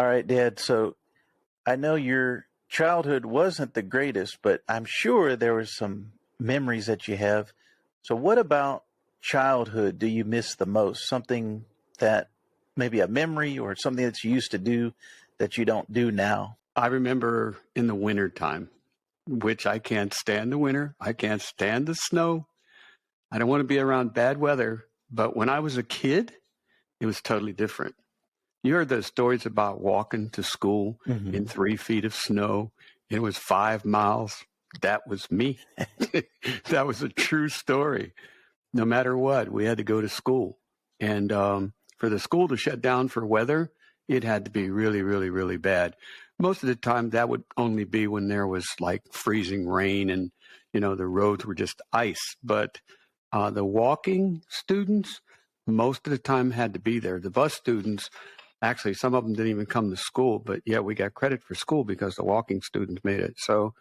All right, Dad. So I know your childhood wasn't the greatest, but I'm sure there were some memories that you have. So what about childhood do you miss the most? Something that maybe a memory or something that you used to do that you don't do now? I remember in the winter time, which I can't stand the winter. I can't stand the snow. I don't want to be around bad weather. But when I was a kid, it was totally different. You heard those stories about walking to school in 3 feet of snow. It was 5 miles. That was me. That was a true story. No matter what, we had to go to school. And for the school to shut down for weather, it had to be really, really, really bad. Most of the time, that would only be when there was like freezing rain and, the roads were just ice. But the walking students, most of the time had to be there. The bus students, actually, some of them didn't even come to school, but yeah, we got credit for school because the walking students made it. So,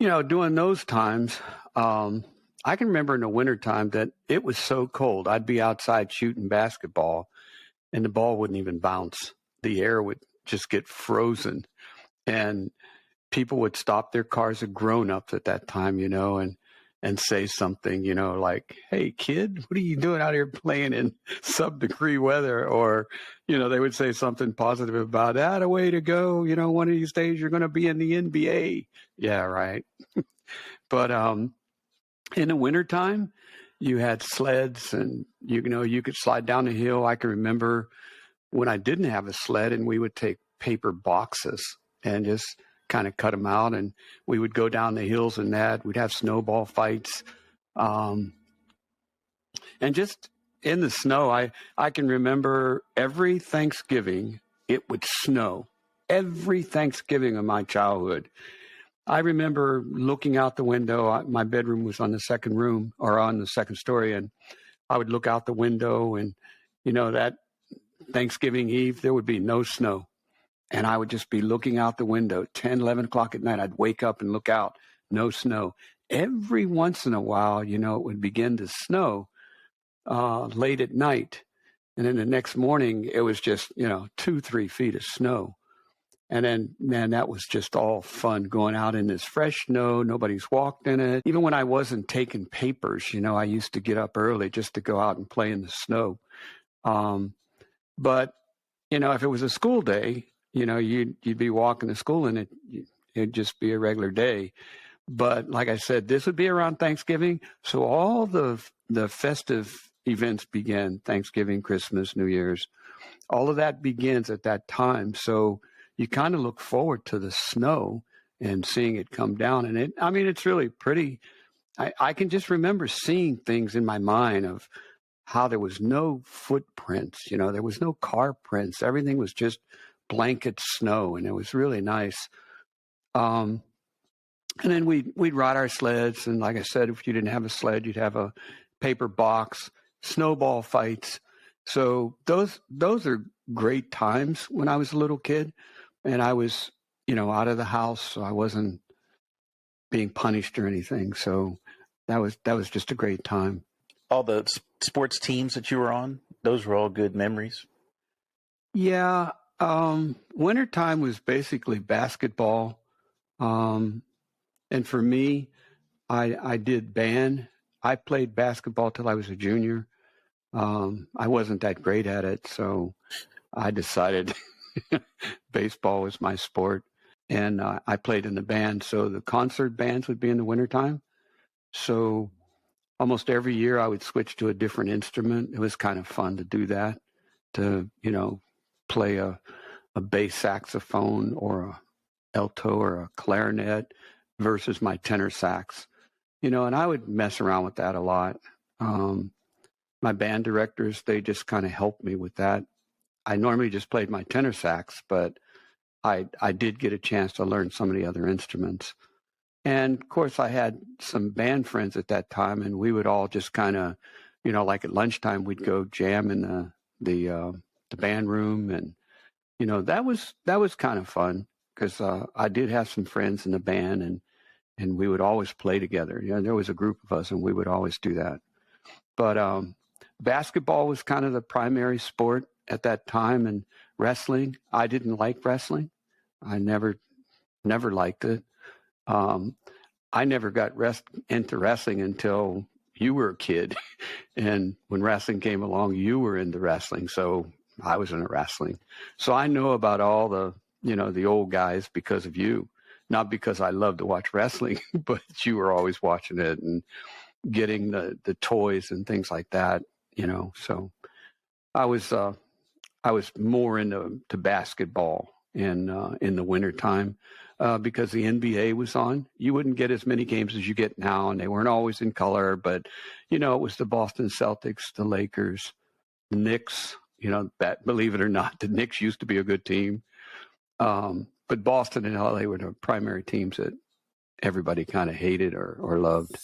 during those times, I can remember in the wintertime that it was so cold. I'd be outside shooting basketball and the ball wouldn't even bounce. The air would just get frozen and people would stop their cars as grown-ups at that time, and say something, like, "Hey, kid, what are you doing out here playing in sub-degree weather?" Or, they would say something positive about that, a way to go. One of these days you're going to be in the NBA. Yeah, right. But in the wintertime, you had sleds and, you could slide down the hill. I can remember when I didn't have a sled and we would take paper boxes and just kind of cut them out and we would go down the hills and that. We'd have snowball fights. And just in the snow, I can remember every Thanksgiving it would snow. Every Thanksgiving of my childhood. I remember looking out the window. My bedroom was on the second room or on the second story, and I would look out the window and, that Thanksgiving Eve, there would be no snow. And I would just be looking out the window, 10, 11 o'clock at night. I'd wake up and look out, no snow. Every once in a while, it would begin to snow late at night. And then the next morning, it was just, 2, 3 feet of snow. And then, man, that was just all fun going out in this fresh snow. Nobody's walked in it. Even when I wasn't taking papers, I used to get up early just to go out and play in the snow. But, if it was a school day, you'd be walking to school and it'd just be a regular day. But like I said, this would be around Thanksgiving. So all the festive events began, Thanksgiving, Christmas, New Year's. All of that begins at that time. So you kind of look forward to the snow and seeing it come down. And it's really pretty. I can just remember seeing things in my mind of how there was no footprints, there was no car prints. Everything was just blanket snow, and it was really nice. And then we'd ride our sleds. And like I said, if you didn't have a sled, you'd have a paper box, snowball fights. So those are great times when I was a little kid. And I was, out of the house, so I wasn't being punished or anything. So that was just a great time. All the sports teams that you were on, those were all good memories. Yeah. Wintertime was basically basketball. And for me, I did band. I played basketball till I was a junior. I wasn't that great at it, so I decided baseball was my sport. And I played in the band. So the concert bands would be in the wintertime. So almost every year I would switch to a different instrument. It was kind of fun to do that, to, play a bass saxophone or a alto or a clarinet versus my tenor sax, and I would mess around with that a lot. My band directors, they just kind of helped me with that. I normally just played my tenor sax, but I did get a chance to learn some of the other instruments. And of course I had some band friends at that time, and we would all just kind of, like at lunchtime, we'd go jam in the band room. And, that was kind of fun because I did have some friends in the band, and we would always play together. There was a group of us and we would always do that. But basketball was kind of the primary sport at that time. And Wrestling, I didn't like wrestling. I never liked it. I never got into wrestling until you were a kid. And when wrestling came along, you were into wrestling. So I was into wrestling. So I know about all the old guys because of you, not because I love to watch wrestling, but you were always watching it and getting the toys and things like that. So I was more into basketball in the wintertime because the NBA was on. You wouldn't get as many games as you get now, and they weren't always in color. But it was the Boston Celtics, the Lakers, the Knicks. Believe it or not, the Knicks used to be a good team. But Boston and LA were the primary teams that everybody kind of hated or loved.